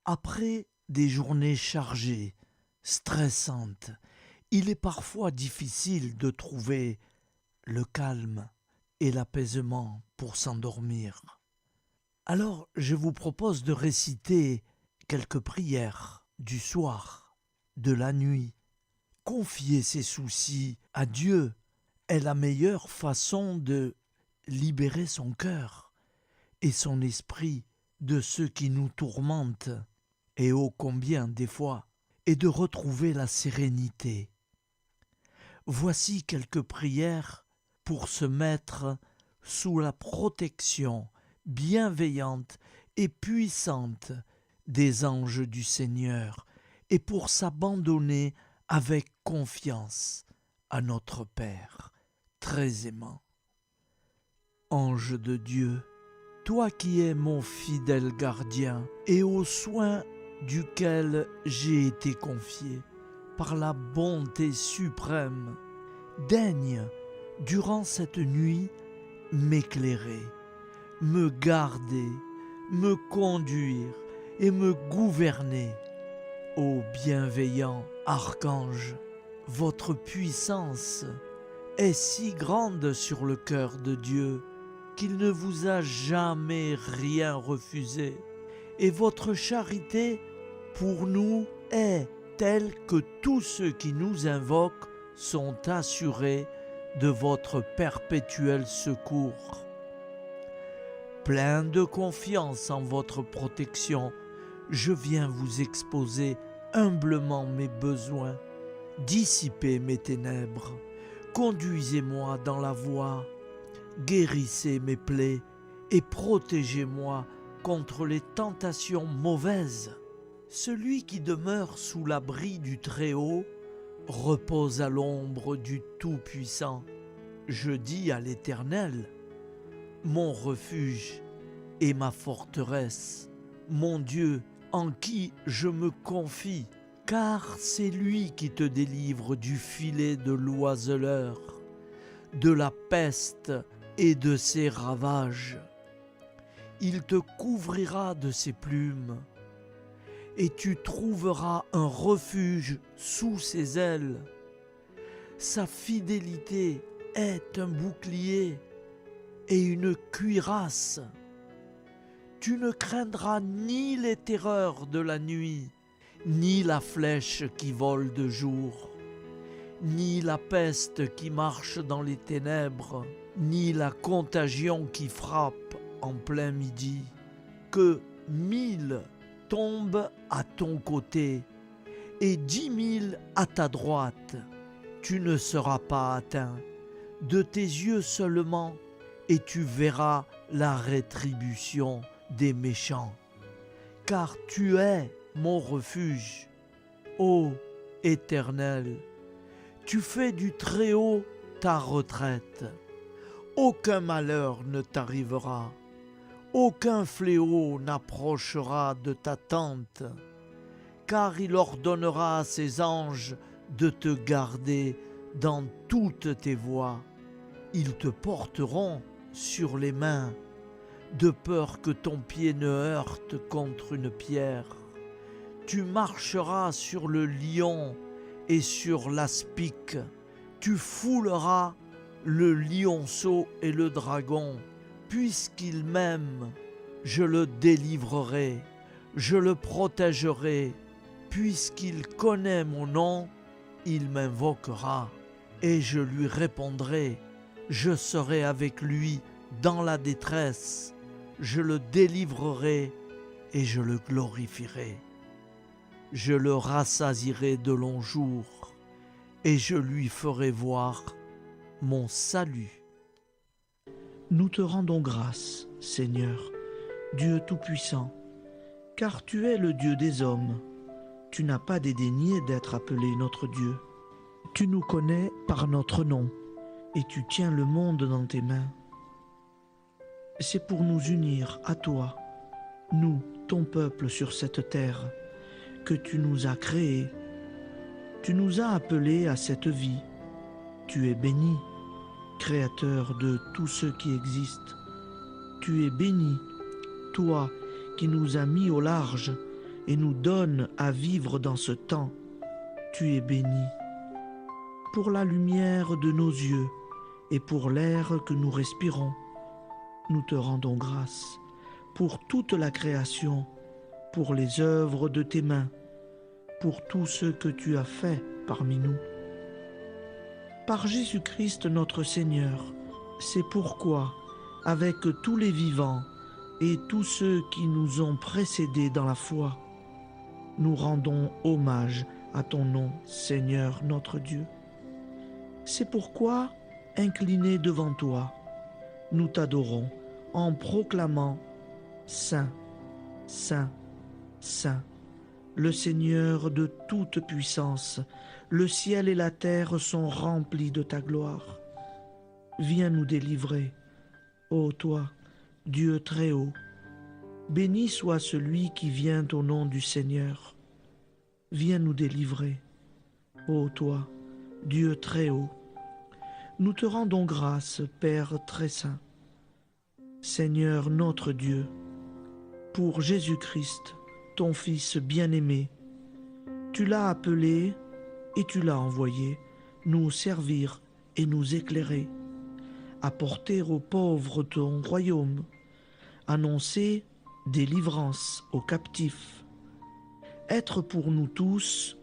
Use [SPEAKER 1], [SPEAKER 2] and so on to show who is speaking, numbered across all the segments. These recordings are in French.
[SPEAKER 1] Après des journées chargées, stressantes, il est parfois difficile de trouver le calme et l'apaisement pour s'endormir. Alors je vous propose de réciter quelques prières du soir, de la nuit. Confier ses soucis à Dieu est la meilleure façon de libérer son cœur et son esprit de ceux qui nous tourmentent, et ô combien des fois, et de retrouver la sérénité. Voici quelques prières pour se mettre sous la protection bienveillante et puissante des anges du Seigneur et pour s'abandonner avec confiance à notre Père très aimant. Ange de Dieu, toi qui es mon fidèle gardien et aux soins duquel j'ai été confié par la bonté suprême, daigne, durant cette nuit, m'éclairer, me garder, me conduire et me gouverner. Ô bienveillant archange, votre puissance est si grande sur le cœur de Dieu qu'il ne vous a jamais rien refusé, et votre charité pour nous est telle que tous ceux qui nous invoquent sont assurés de votre perpétuel secours. Plein de confiance en votre protection, je viens vous exposer humblement mes besoins, dissipez mes ténèbres, conduisez-moi dans la voie, guérissez mes plaies et protégez-moi contre les tentations mauvaises. Celui qui demeure sous l'abri du Très-Haut repose à l'ombre du Tout-Puissant. Je dis à l'Éternel, mon refuge et ma forteresse, mon Dieu en qui je me confie, car c'est lui qui te délivre du filet de l'oiseleur, de la peste et de ses ravages. Il te couvrira de ses plumes, et tu trouveras un refuge sous ses ailes. Sa fidélité est un bouclier et une cuirasse. Tu ne craindras ni les terreurs de la nuit, ni la flèche qui vole de jour, ni la peste qui marche dans les ténèbres, ni la contagion qui frappe en plein midi. Que 1000 tombent à ton côté et 10 000 à ta droite, tu ne seras pas atteint. De tes yeux seulement, et tu verras la rétribution des méchants. Car tu es mon refuge, ô Éternel. Tu fais du Très-Haut ta retraite. Aucun malheur ne t'arrivera. Aucun fléau n'approchera de ta tente, car il ordonnera à ses anges de te garder dans toutes tes voies. Ils te porteront sur les mains, de peur que ton pied ne heurte contre une pierre. Tu marcheras sur le lion et sur l'aspic. Tu fouleras le lionceau et le dragon. Puisqu'il m'aime, je le délivrerai, je le protégerai. Puisqu'il connaît mon nom, il m'invoquera, et je lui répondrai. Je serai avec lui dans la détresse, je le délivrerai et je le glorifierai. Je le rassasierai de longs jours, et je lui ferai voir mon salut. Nous te rendons grâce, Seigneur, Dieu Tout-Puissant, car tu es le Dieu des hommes. Tu n'as pas dédaigné d'être appelé notre Dieu. Tu nous connais par notre nom, et tu tiens le monde dans tes mains. C'est pour nous unir à toi, nous, ton peuple sur cette terre, que tu nous as créés. Tu nous as appelés à cette vie. Tu es béni, Créateur de tout ce qui existe. Tu es béni, toi qui nous as mis au large
[SPEAKER 2] et nous donne à vivre dans ce temps. Tu es béni. Pour la lumière de nos yeux et pour l'air que nous respirons, nous te rendons grâce. Pour toute la création, pour les œuvres de tes mains, pour tout ce que tu as fait parmi nous. Par Jésus-Christ notre Seigneur, c'est pourquoi, avec tous les vivants et tous ceux qui nous ont précédés dans la foi, nous rendons hommage à ton nom, Seigneur notre Dieu. C'est pourquoi, inclinés devant toi, nous t'adorons en proclamant « Saint, Saint, Saint ». Le Seigneur de toute puissance, le ciel et la terre sont remplis de ta gloire. Viens nous délivrer, ô toi, Dieu très haut. Béni soit celui qui vient au nom du Seigneur. Viens nous délivrer, ô toi, Dieu très haut. Nous te rendons grâce, Père très saint. Seigneur notre Dieu, pour Jésus-Christ, ton Fils bien-aimé, tu l'as appelé et tu l'as envoyé nous servir et nous éclairer, apporter aux pauvres ton royaume, annoncer délivrance aux captifs, être pour nous tous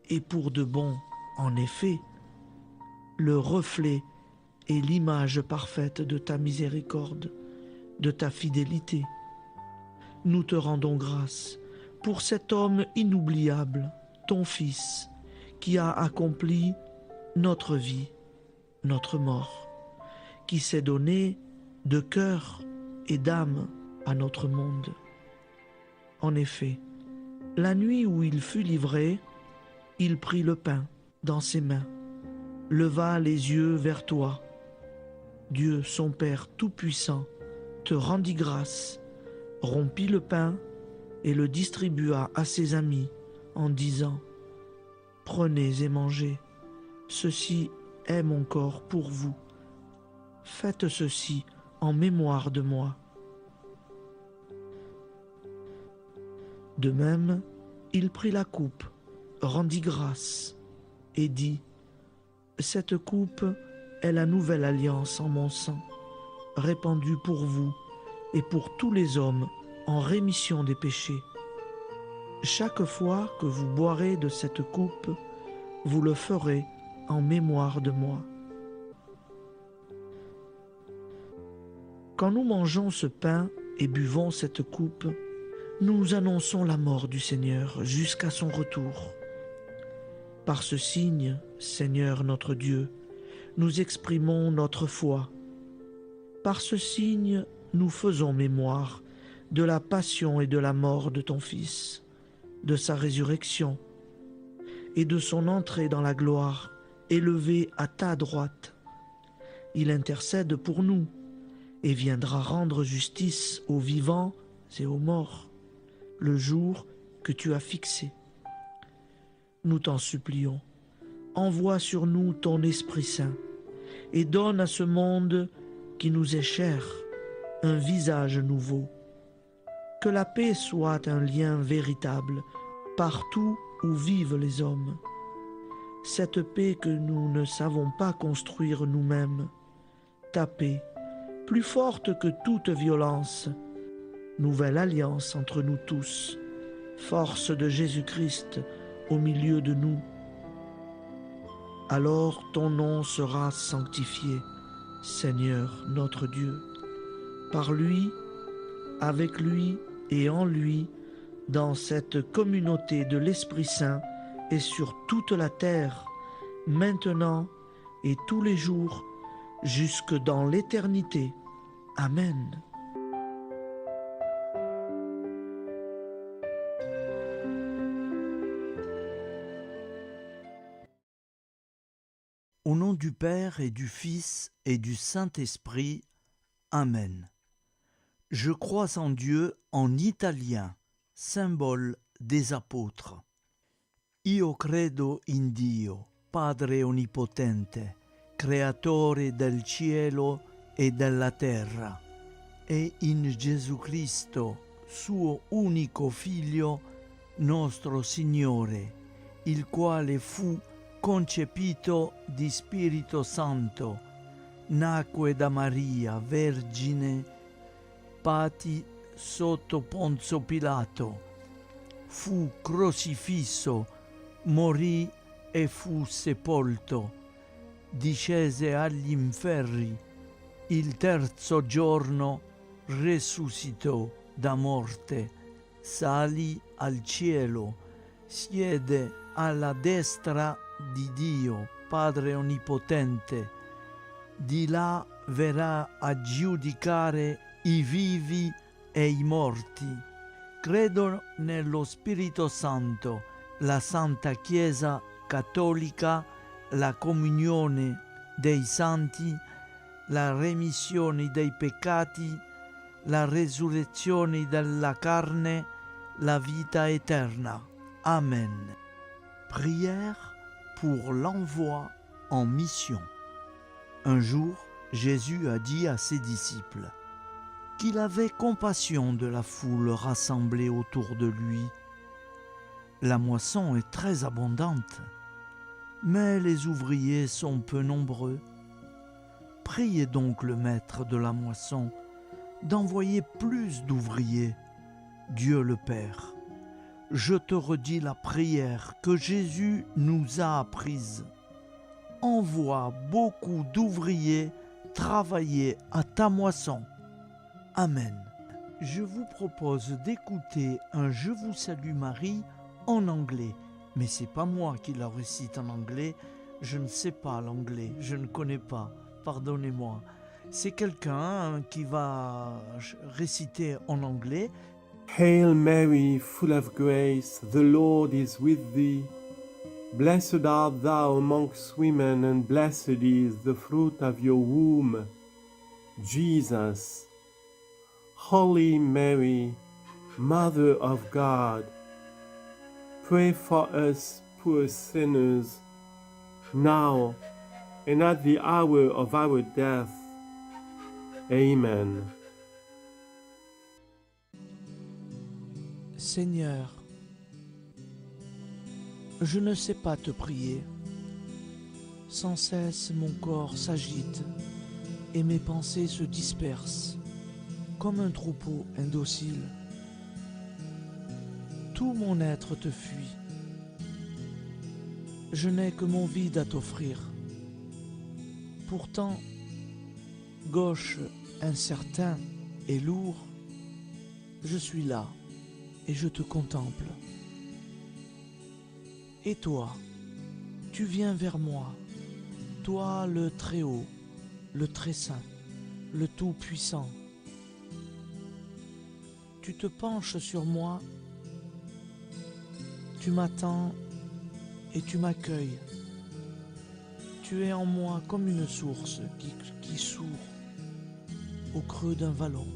[SPEAKER 2] et pour de bon, en effet, le reflet et l'image parfaite de ta miséricorde, de ta fidélité. Nous te rendons grâce pour cet homme inoubliable, ton Fils, qui a accompli notre vie, notre mort, qui s'est donné de cœur et d'âme à notre monde. En effet, la nuit où il fut livré, il prit le pain dans ses mains, leva les yeux vers toi. Dieu, son Père Tout-Puissant, te rendit grâce, rompit le pain et le distribua à ses amis en disant « Prenez et mangez, ceci est mon corps pour vous. Faites ceci en mémoire de moi. » De même, il prit la coupe, rendit grâce et dit « Cette coupe est la nouvelle alliance en mon sang, répandue pour vous et pour tous les hommes en rémission des péchés. Chaque fois que vous boirez de cette coupe, vous le ferez en mémoire de moi. » Quand nous mangeons ce pain et buvons cette coupe, nous annonçons la mort du Seigneur jusqu'à son retour. Par ce signe, Seigneur notre Dieu, nous exprimons notre foi. Par ce signe, nous faisons mémoire de la passion et de la mort de ton Fils, de sa résurrection et de son entrée dans la gloire, élevé à ta droite. Il intercède pour nous et viendra rendre justice aux vivants et aux morts, le jour que tu as fixé. Nous t'en supplions, envoie sur nous ton Esprit Saint et donne à ce monde qui nous est cher un visage nouveau. Que la paix soit un lien véritable partout où vivent les hommes. Cette paix que nous ne savons pas construire nous-mêmes, ta paix, plus forte que toute violence, nouvelle alliance entre nous tous, force de Jésus-Christ au milieu de nous. Alors ton nom sera sanctifié, Seigneur notre Dieu. Par lui, avec lui et en lui, dans cette communauté de l'Esprit Saint et sur toute la terre, maintenant et tous les jours, jusque dans l'éternité. Amen.
[SPEAKER 1] Au nom du Père et du Fils et du Saint-Esprit. Amen. Je crois en Dieu en italien, symbole des apôtres. Io credo in Dio, Padre Onnipotente, Creatore del cielo e della terra, e in Gesù Cristo, suo unico Figlio, nostro Signore, il quale fu concepito di Spirito Santo, nacque da Maria, vergine, patì sotto Ponzio Pilato, fu crocifisso, morì e fu sepolto, discese agli inferni, il terzo giorno resuscitò da morte, salì al cielo, siede alla destra di Dio, Padre Onnipotente, di là verrà a giudicare i vivi e i morti. Credo nello Spirito Santo, la Santa Chiesa Cattolica, la comunione dei santi, la remissione dei peccati, la resurrezione della carne, la vita éternelle. Amen. Prière pour l'envoi en mission. Un jour, Jésus a dit à ses disciples qu'il avait compassion de la foule rassemblée autour de lui. La moisson est très abondante, mais les ouvriers sont peu nombreux. Priez donc le maître de la moisson d'envoyer plus d'ouvriers, Dieu le Père. Je te redis la prière que Jésus nous a apprise. Envoie beaucoup d'ouvriers travailler à ta moisson. Amen. Je vous propose d'écouter un Je vous salue Marie en anglais. Mais c'est pas moi qui la récite en anglais. Je ne sais pas l'anglais. Je ne connais pas. Pardonnez-moi. C'est quelqu'un qui va réciter en anglais.
[SPEAKER 3] Hail Mary, full of grace, the Lord is with thee. Blessed art thou amongst women, and blessed is the fruit of your womb, Jesus. Holy Mary, Mother of God, pray for us poor sinners, now and at the hour of our death. Amen.
[SPEAKER 1] Seigneur, je ne sais pas te prier. Sans cesse mon corps s'agite et mes pensées se dispersent comme un troupeau indocile. Tout mon être te fuit. Je n'ai que mon vide à t'offrir. Pourtant, gauche, incertain et lourd, je suis là et je te contemple. Et toi, tu viens vers moi, toi le Très-Haut, le Très-Saint, le Tout-Puissant. Tu te penches sur moi, tu m'attends et tu m'accueilles. Tu es en moi comme une source qui sourd au creux d'un vallon,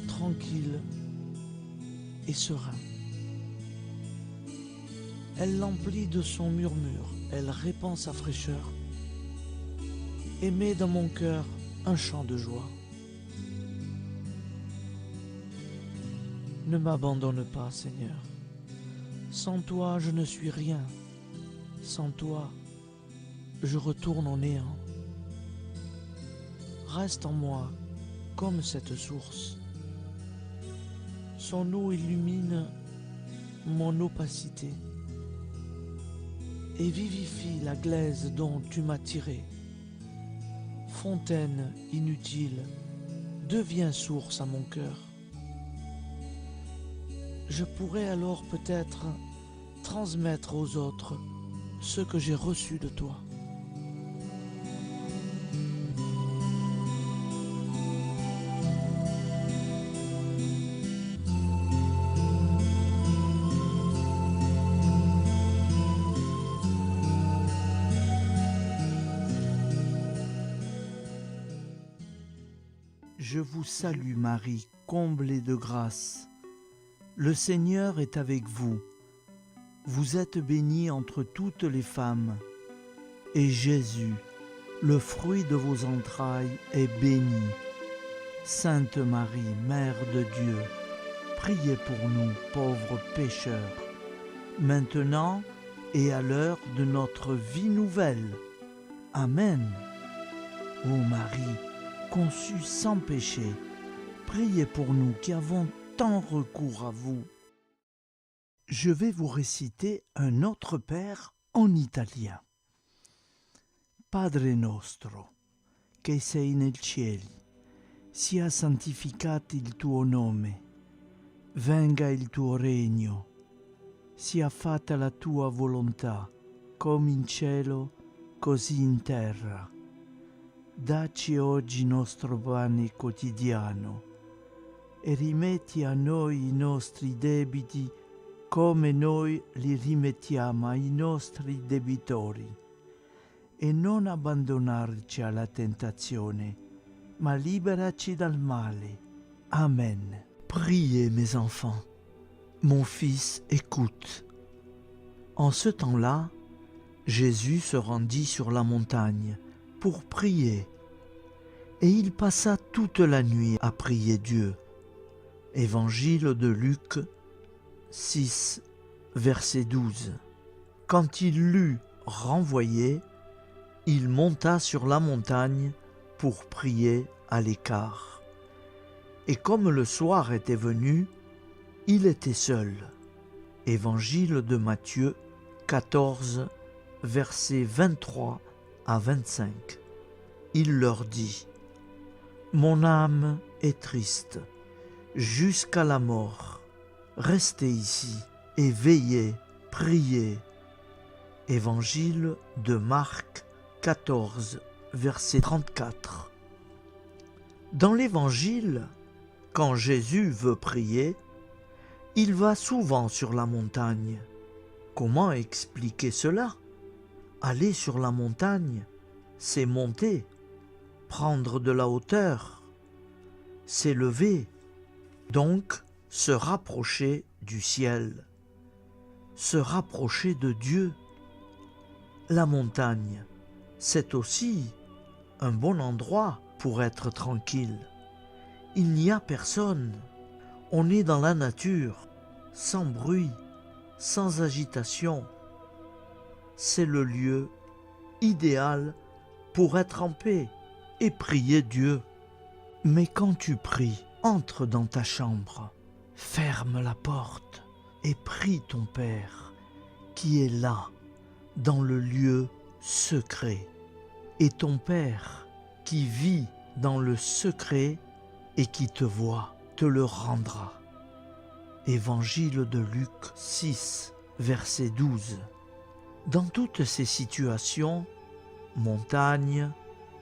[SPEAKER 1] tranquille et serein. Elle l'emplit de son murmure, elle répand sa fraîcheur et met dans mon cœur un chant de joie. Ne m'abandonne pas, Seigneur. Sans toi, je ne suis rien. Sans toi, je retourne au néant. Reste en moi comme cette source. Son eau illumine mon opacité et vivifie la glaise dont tu m'as tiré. Fontaine inutile, deviens source à mon cœur. Je pourrais alors peut-être transmettre aux autres ce que j'ai reçu de toi. Je vous salue Marie, comblée de grâce. Le Seigneur est avec vous. Vous êtes bénie entre toutes les femmes. Et Jésus, le fruit de vos entrailles, est béni. Sainte Marie, Mère de Dieu, priez pour nous, pauvres pécheurs, maintenant et à l'heure de notre vie nouvelle. Amen. Ô Marie, conçue sans péché, priez pour nous qui avons tant recours à vous. Je vais vous réciter un autre Père en italien. Padre nostro, che sei nel cieli, sia santificato il tuo nome, venga il tuo regno, sia fatta la tua volontà, come in cielo, così in terra. Dacci oggi il nostro pane quotidiano e rimetti a noi i nostri debiti come noi li rimettiamo ai nostri debitori. E non abbandonarci alla tentazione, ma liberaci dal male. Amen. Priez, mes enfants. Mon fils, écoute. En ce temps-là, Jésus se rendit sur la montagne pour prier, et il passa toute la nuit à prier Dieu. Évangile de Luc 6, verset 12. Quand il l'eut renvoyé, il monta sur la montagne pour prier à l'écart. Et comme le soir était venu, il était seul. Évangile de Matthieu 14, versets 23 à 25. Il leur dit : Mon âme est triste jusqu'à la mort. Restez ici et veillez, priez. Évangile de Marc 14, verset 34. Dans l'Évangile, quand Jésus veut prier, il va souvent sur la montagne. Comment expliquer cela ? Aller sur la montagne, c'est monter, prendre de la hauteur, s'élever, donc se rapprocher du ciel, se rapprocher de Dieu. La montagne, c'est aussi un bon endroit pour être tranquille. Il n'y a personne, on est dans la nature, sans bruit, sans agitation. C'est le lieu idéal pour être en paix et prier Dieu. Mais quand tu pries, entre dans ta chambre, ferme la porte et prie ton Père qui est là, dans le lieu secret. Et ton Père qui vit dans le secret et qui te voit, te le rendra. Évangile de Luc 6, verset 12. Dans toutes ces situations, montagne,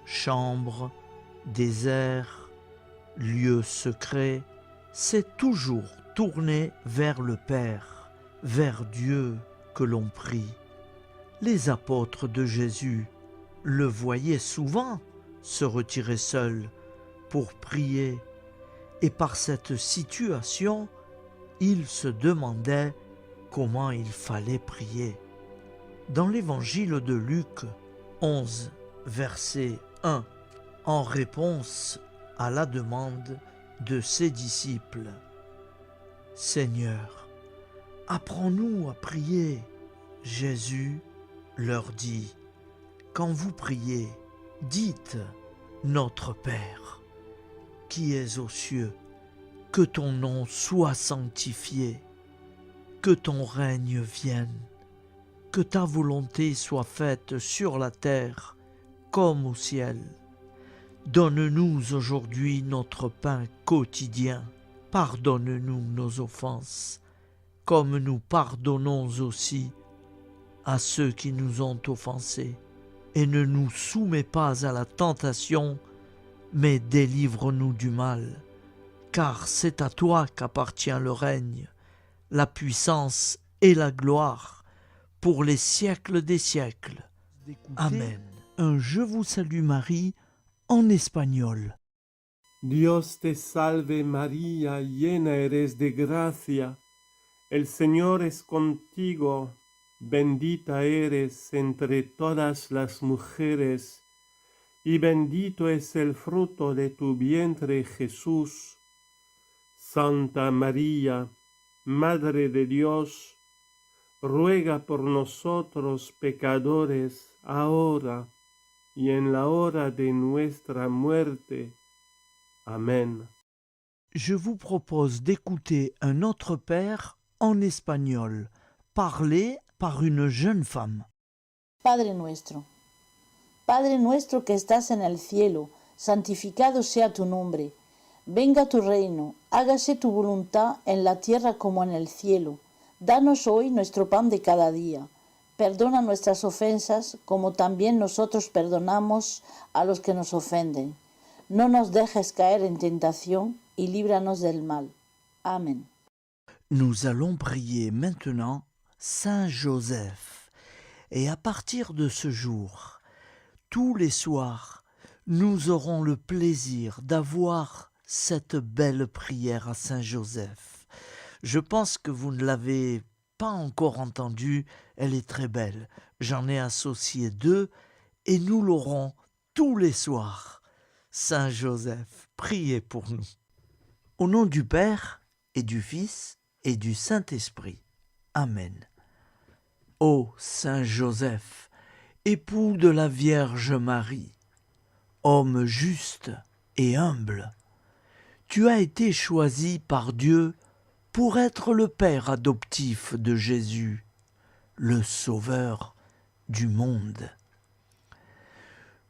[SPEAKER 1] chambre, désert, lieu secret, c'est toujours tourné vers le Père, vers Dieu que l'on prie. Les apôtres de Jésus le voyaient souvent se retirer seuls pour prier, et par cette situation, ils se demandaient comment il fallait prier. Dans l'Évangile de Luc 11, verset 1, en réponse à la demande de ses disciples, « Seigneur, apprends-nous à prier. » Jésus leur dit, « Quand vous priez, dites, Notre Père, qui es aux cieux, que ton nom soit sanctifié, que ton règne vienne, que ta volonté soit faite sur la terre comme au ciel. Donne-nous aujourd'hui notre pain quotidien. Pardonne-nous nos offenses, comme nous pardonnons aussi à ceux qui nous ont offensés. Et ne nous soumets pas à la tentation, mais délivre-nous du mal. Car c'est à toi qu'appartient le règne, la puissance et la gloire, pour les siècles des siècles. Amen. Un Je vous salue Marie en espagnol.
[SPEAKER 3] Dios te salve María, llena eres de gracia. El Señor es contigo, bendita eres entre todas las mujeres, y bendito es el fruto de tu vientre Jesús. Santa María, Madre de Dios, ruega por nosotros pecadores, ahora y en la hora de nuestra muerte. Amen.
[SPEAKER 1] Je vous propose d'écouter un autre père en espagnol, parlé par une jeune femme.
[SPEAKER 4] Padre nuestro que estás en el cielo, santificado sea tu nombre. Venga tu reino, hágase tu voluntad en la tierra como en el cielo. Danos hoy nuestro pan de cada día. Perdona nuestras ofensas como también nosotros perdonamos a los que nos ofenden. No nos dejes caer en tentación y líbranos del mal. Amen.
[SPEAKER 1] Nous allons prier maintenant Saint Joseph. Et à partir de ce jour, tous les soirs, nous aurons le plaisir d'avoir cette belle prière à Saint Joseph. Je pense que vous ne l'avez pas encore entendue, elle est très belle. J'en ai associé 2 et nous l'aurons tous les soirs. Saint Joseph, priez pour nous. Au nom du Père et du Fils et du Saint-Esprit. Amen. Ô Saint Joseph, époux de la Vierge Marie, homme juste et humble, tu as été choisi par Dieu pour être le père adoptif de Jésus, le Sauveur du monde.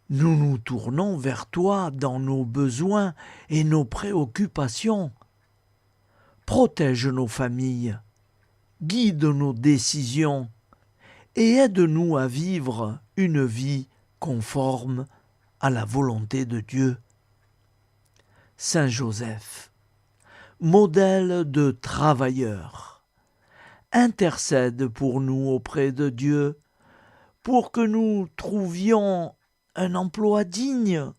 [SPEAKER 1] Nous nous tournons vers toi dans nos besoins et nos préoccupations. Protège nos familles, guide nos décisions et aide-nous à vivre une vie conforme à la volonté de Dieu. Saint Joseph, modèle de travailleur, intercède pour nous auprès de Dieu pour que nous trouvions un emploi digne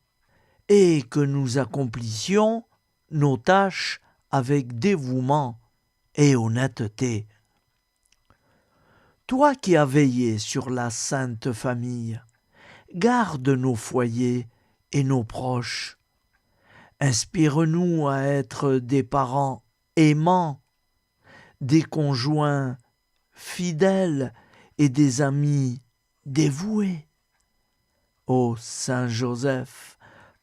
[SPEAKER 1] et que nous accomplissions nos tâches avec dévouement et honnêteté. Toi qui as veillé sur la Sainte Famille, garde nos foyers et nos proches. Inspire-nous à être des parents aimants, des conjoints fidèles et des amis dévoués. Ô Saint Joseph,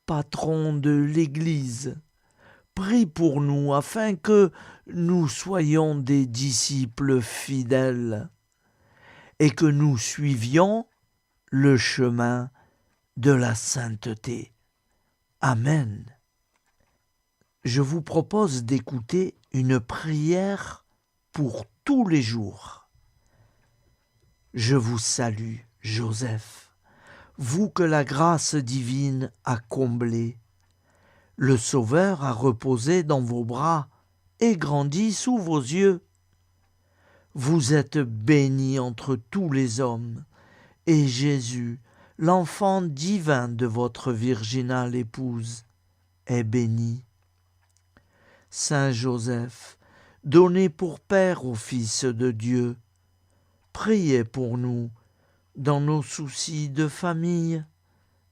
[SPEAKER 1] patron de l'Église, prie pour nous afin que nous soyons des disciples fidèles et que nous suivions le chemin de la sainteté. Amen. Je vous propose d'écouter une prière pour tous les jours. Je vous salue, Joseph, vous que la grâce divine a comblé. Le Sauveur a reposé dans vos bras et grandi sous vos yeux. Vous êtes béni entre tous les hommes, et Jésus, l'enfant divin de votre virginale épouse, est béni. Saint Joseph, donné pour Père au Fils de Dieu, priez pour nous dans nos soucis de famille,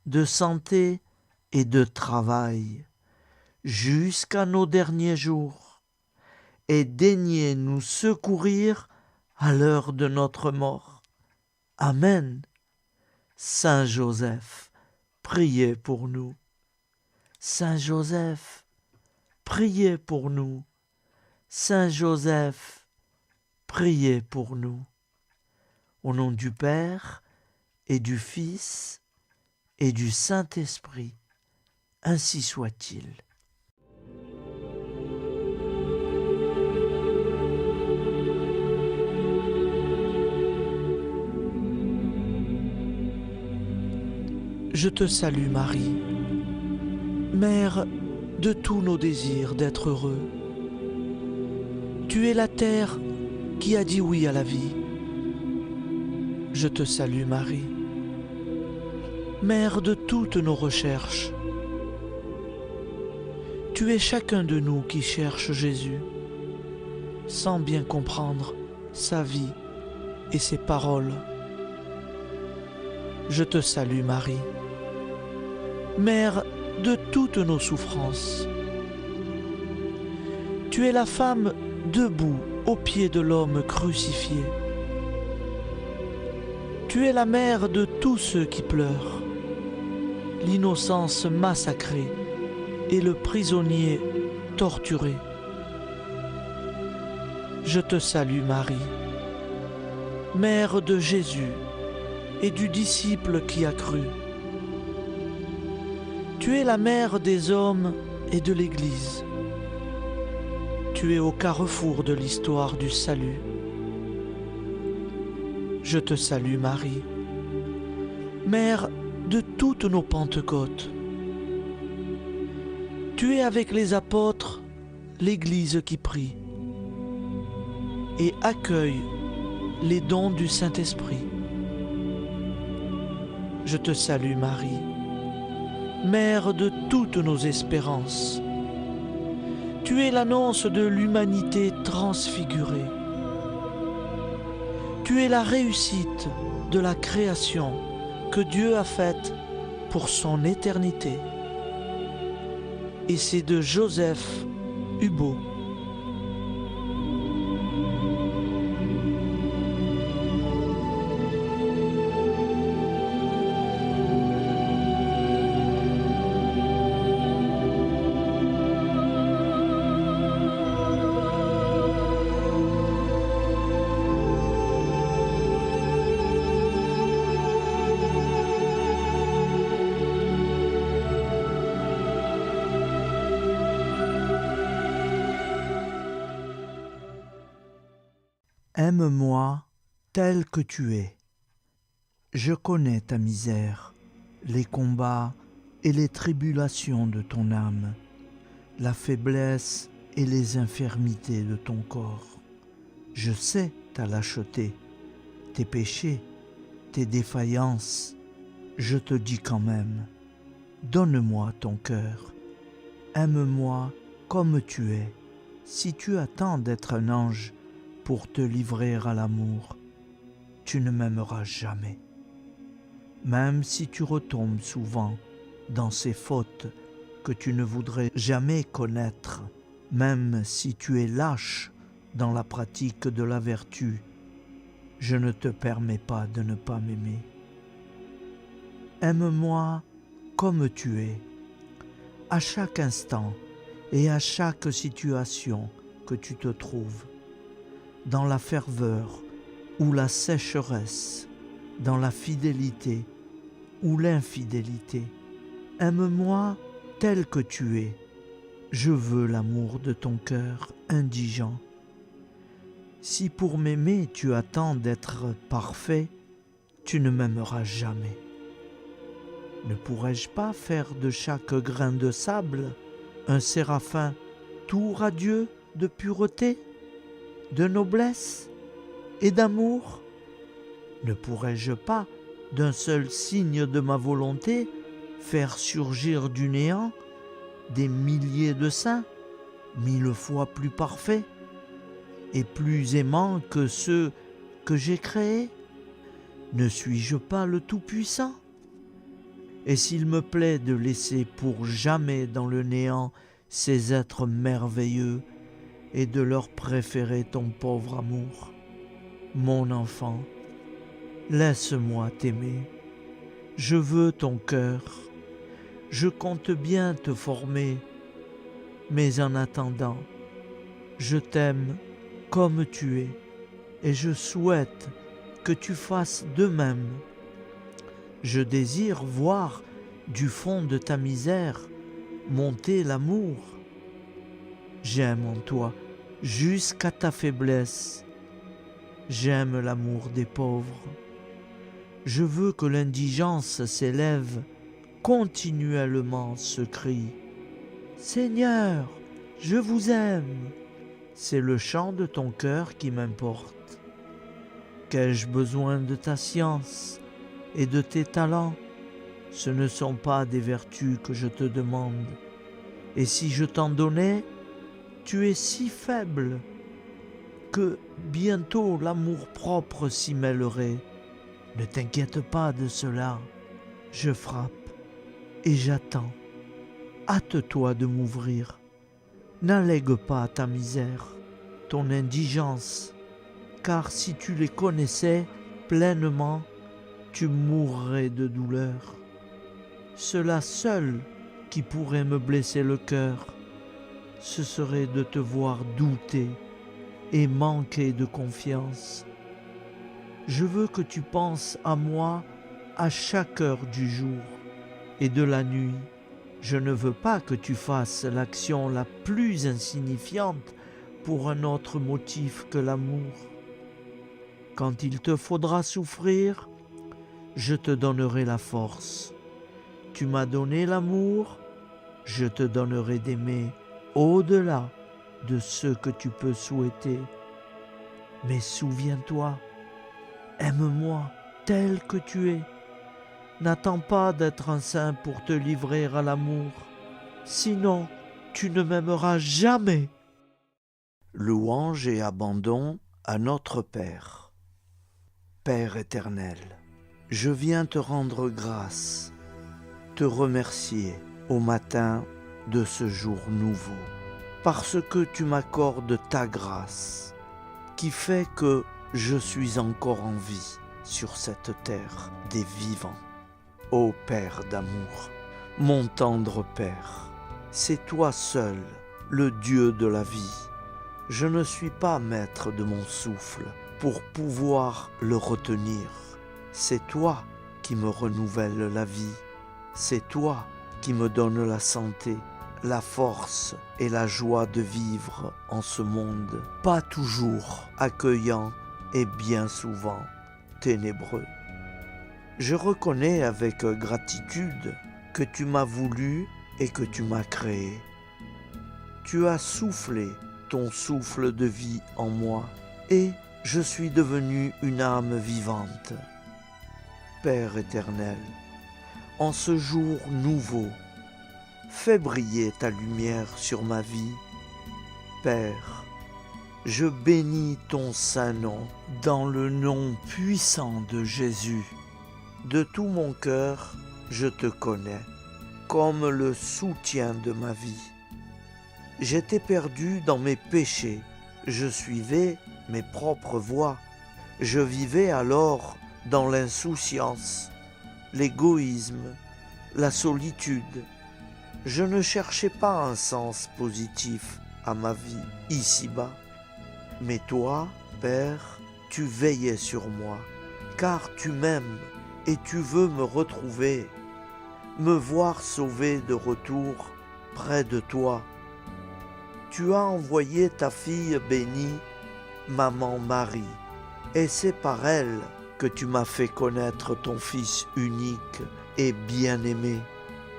[SPEAKER 1] de santé et de travail, jusqu'à nos derniers jours, et daignez nous secourir à l'heure de notre mort. Amen. Saint Joseph, priez pour nous. Saint Joseph, priez pour nous. Saint Joseph, priez pour nous. Au nom du Père et du Fils et du Saint-Esprit, ainsi soit-il. Je te salue Marie, Mère de tous nos désirs d'être heureux. Tu es la terre qui a dit oui à la vie. Je te salue Marie, Mère de toutes nos recherches. Tu es chacun de nous qui cherche Jésus, sans bien comprendre sa vie et ses paroles. Je te salue Marie, Mère de toutes nos souffrances.
[SPEAKER 2] Tu es la femme debout au pied de l'homme crucifié. Tu es la mère de tous ceux qui pleurent, l'innocence massacrée et le prisonnier torturé. Je te salue Marie, mère de Jésus et du disciple qui a cru. Tu es la mère des hommes et de l'Église. Tu es au carrefour de l'histoire du salut. Je te salue Marie, mère de toutes nos Pentecôtes. Tu es avec les apôtres l'Église qui prie et accueille les dons du Saint-Esprit. Je te salue Marie, mère de toutes nos espérances. Tu es l'annonce de l'humanité transfigurée. Tu es la réussite de la création que Dieu a faite pour son éternité. Et c'est de Joseph Hubaut.
[SPEAKER 1] Aime-moi tel que tu es. Je connais ta misère, les combats et les tribulations de ton âme, la faiblesse et les infirmités de ton corps. Je sais ta lâcheté, tes péchés, tes défaillances. Je te dis quand même, donne-moi ton cœur. Aime-moi comme tu es. Si tu attends d'être un ange pour te livrer à l'amour, tu ne m'aimeras jamais. Même si tu retombes souvent dans ces fautes que tu ne voudrais jamais connaître, même si tu es lâche dans la pratique de la vertu, je ne te permets pas de ne pas m'aimer. Aime-moi comme tu es, à chaque instant et à chaque situation que tu te trouves, dans la ferveur ou la sécheresse, dans la fidélité ou l'infidélité. Aime-moi tel que tu es. Je veux l'amour de ton cœur indigent. Si pour m'aimer tu attends d'être parfait, tu ne m'aimeras jamais. Ne pourrais-je pas faire de chaque grain de sable un séraphin tout radieux de pureté, de noblesse et d'amour? Ne pourrais-je pas, d'un seul signe de ma volonté, faire surgir du néant des milliers de saints, 1000 fois plus parfaits et plus aimants que ceux que j'ai créés? Ne suis-je pas le Tout-Puissant? Et s'il me plaît de laisser pour jamais dans le néant ces êtres merveilleux et de leur préférer ton pauvre amour, mon enfant, laisse-moi t'aimer. Je veux ton cœur. Je compte bien te former. Mais en attendant, je t'aime comme tu es et je souhaite que tu fasses de même. Je désire voir du fond de ta misère monter l'amour. J'aime en toi jusqu'à ta faiblesse. J'aime l'amour des pauvres. Je veux que l'indigence s'élève continuellement ce cri. Seigneur, je vous aime. C'est le chant de ton cœur qui m'importe. Qu'ai-je besoin de ta science et de tes talents? Ce ne sont pas des vertus que je te demande. Et si je t'en donnais, tu es si faible que bientôt l'amour-propre s'y mêlerait. Ne t'inquiète pas de cela. Je frappe et j'attends. Hâte-toi de m'ouvrir. N'allègue pas ta misère, ton indigence, car si tu les connaissais pleinement, tu mourrais de douleur. Cela seul qui pourrait me blesser le cœur, ce serait de te voir douter et manquer de confiance. Je veux que tu penses à moi à chaque heure du jour et de la nuit. Je ne veux pas que tu fasses l'action la plus insignifiante pour un autre motif que l'amour. Quand il te faudra souffrir, je te donnerai la force. Tu m'as donné l'amour, je te donnerai d'aimer au-delà de ce que tu peux souhaiter. Mais souviens-toi, aime-moi tel que tu es. N'attends pas d'être un saint pour te livrer à l'amour, sinon tu ne m'aimeras jamais. Louange et abandon à notre Père. Père éternel, je viens te rendre grâce, te remercier au matin de ce jour nouveau, parce que tu m'accordes ta grâce, qui fait que je suis encore en vie sur cette terre des vivants. Ô Père d'amour, mon tendre Père, c'est toi seul, le Dieu de la vie. Je ne suis pas maître de mon souffle pour pouvoir le retenir. C'est toi qui me renouvelle la vie. C'est toi qui me donne la santé, la force et la joie de vivre en ce monde, pas toujours accueillant et bien souvent ténébreux. Je reconnais avec gratitude que tu m'as voulu et que tu m'as créé. Tu as soufflé ton souffle de vie en moi et je suis devenu une âme vivante. Père éternel, en ce jour nouveau, fais briller ta lumière sur ma vie. Père, je bénis ton saint nom dans le nom puissant de Jésus. De tout mon cœur, je te connais comme le soutien de ma vie. J'étais perdu dans mes péchés, je suivais mes propres voies. Je vivais alors dans l'insouciance, l'égoïsme, la solitude. Je ne cherchais pas un sens positif à ma vie ici-bas. Mais toi, Père, tu veillais sur moi, car tu m'aimes et tu veux me retrouver, me voir sauvé de retour près de toi. Tu as envoyé ta fille bénie, maman Marie, et c'est par elle que tu m'as fait connaître ton Fils unique et bien-aimé,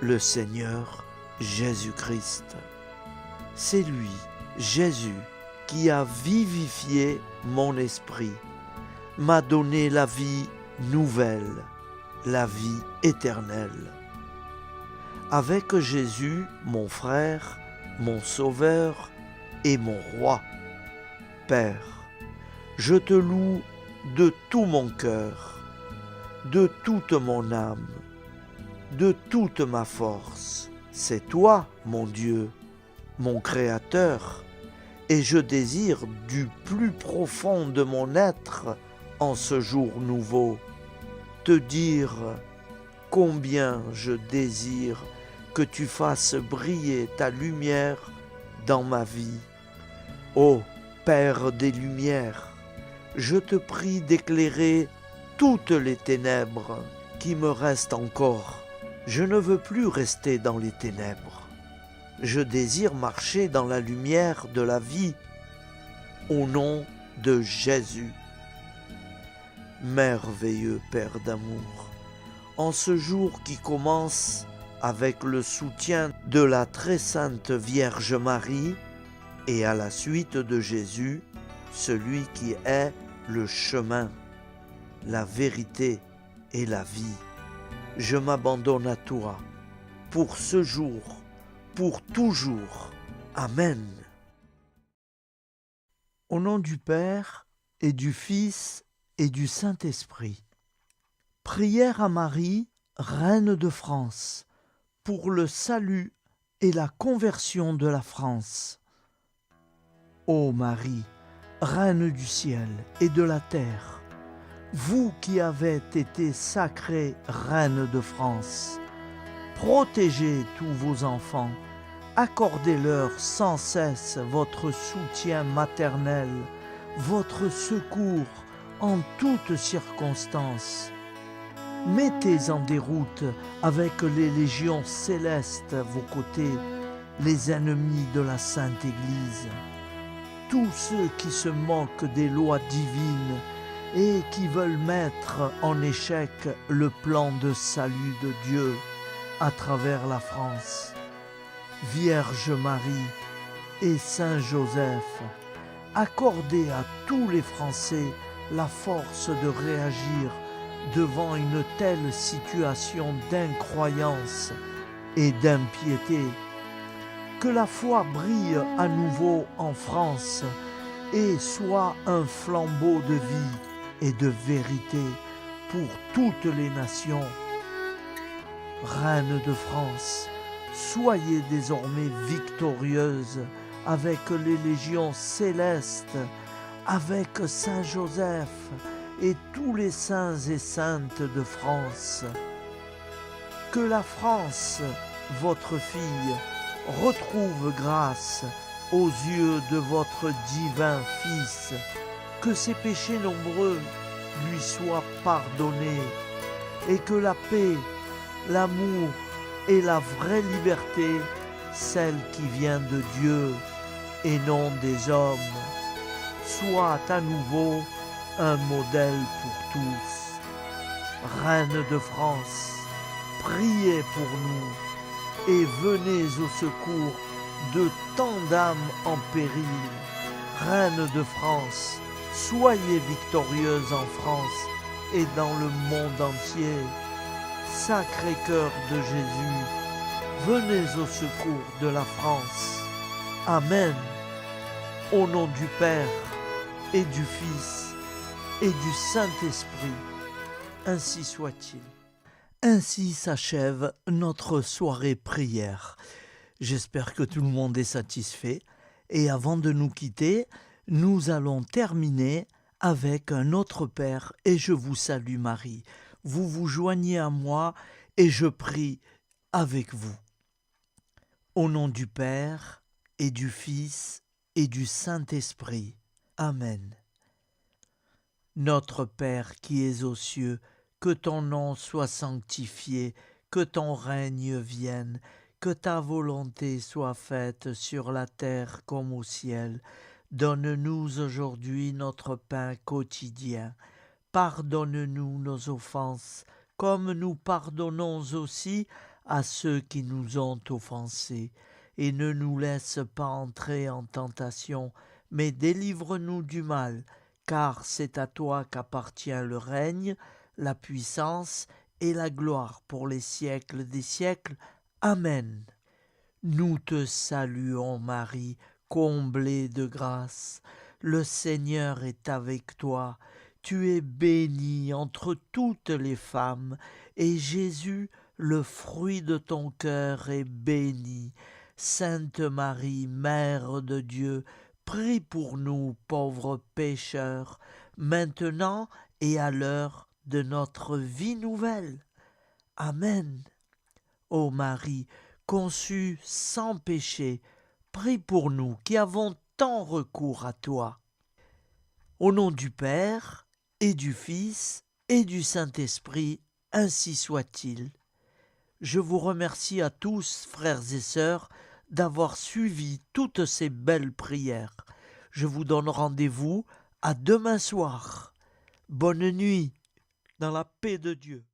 [SPEAKER 1] le Seigneur Jésus-Christ. C'est lui, Jésus, qui a vivifié mon esprit, m'a donné la vie nouvelle, la vie éternelle. Avec Jésus, mon frère, mon sauveur et mon roi, Père, je te loue de tout mon cœur, de toute mon âme, de toute ma force. C'est toi, mon Dieu, mon Créateur, et je désire du plus profond de mon être, en ce jour nouveau, te dire combien je désire que tu fasses briller ta lumière dans ma vie. Ô Père des Lumières, je te prie d'éclairer toutes les ténèbres qui me restent encore. Je ne veux plus rester dans les ténèbres. Je désire marcher dans la lumière de la vie, au nom de Jésus. Merveilleux Père d'amour, en ce jour qui commence avec le soutien de la très sainte Vierge Marie et à la suite de Jésus, celui qui est le chemin, la vérité et la vie, je m'abandonne à toi pour ce jour, pour toujours. Amen. Au nom du Père et du Fils et du Saint-Esprit. Prière à Marie, Reine de France, pour le salut et la conversion de la France. Ô Marie, Reine du ciel et de la terre, vous qui avez été sacrée Reine de France, protégez tous vos enfants, accordez-leur sans cesse votre soutien maternel, votre secours en toutes circonstances. Mettez en déroute avec les légions célestes à vos côtés les ennemis de la Sainte Église, tous ceux qui se moquent des lois divines et qui veulent mettre en échec le plan de salut de Dieu à travers la France. Vierge Marie et Saint Joseph, accordez à tous les Français la force de réagir devant une telle situation d'incroyance et d'impiété. Que la foi brille à nouveau en France et soit un flambeau de vie et de vérité pour toutes les nations. Reine de France, soyez désormais victorieuse avec les légions célestes, avec Saint Joseph et tous les saints et saintes de France. Que la France, votre fille, retrouve grâce aux yeux de votre divin Fils, que ses péchés nombreux lui soient pardonnés et que la paix, l'amour et la vraie liberté, celle qui vient de Dieu et non des hommes, soient à nouveau un modèle pour tous. Reine de France, priez pour nous et venez au secours de tant d'âmes en péril. Reine de France, soyez victorieuse en France et dans le monde entier. Sacré-Cœur de Jésus, venez au secours de la France. Amen. Au nom du Père et du Fils et du Saint-Esprit, ainsi soit-il. Ainsi s'achève notre soirée prière. J'espère que tout le monde est satisfait. Et avant de nous quitter, nous allons terminer avec un autre Père et je vous salue Marie. Vous vous joignez à moi et je prie avec vous. Au nom du Père et du Fils et du Saint-Esprit. Amen. Notre Père qui es aux cieux, que ton nom soit sanctifié, que ton règne vienne, que ta volonté soit faite sur la terre comme au ciel. Donne-nous aujourd'hui notre pain quotidien. Pardonne-nous nos offenses, comme nous pardonnons aussi à ceux qui nous ont offensés. Et ne nous laisse pas entrer en tentation, mais délivre-nous du mal, car c'est à toi qu'appartient le règne, la puissance et la gloire pour les siècles des siècles. Amen. Nous te saluons Marie, comblée de grâce. Le Seigneur est avec toi. Tu es bénie entre toutes les femmes, et Jésus, le fruit de ton cœur, est béni. Sainte Marie, Mère de Dieu, prie pour nous pauvres pécheurs, maintenant et à l'heure de notre vie nouvelle. Amen. Ô Marie, conçue sans péché, prie pour nous qui avons tant recours à toi. Au nom du Père et du Fils et du Saint-Esprit, ainsi soit-il. Je vous remercie à tous, frères et sœurs, d'avoir suivi toutes ces belles prières. Je vous donne rendez-vous à demain soir. Bonne nuit, dans la paix de Dieu.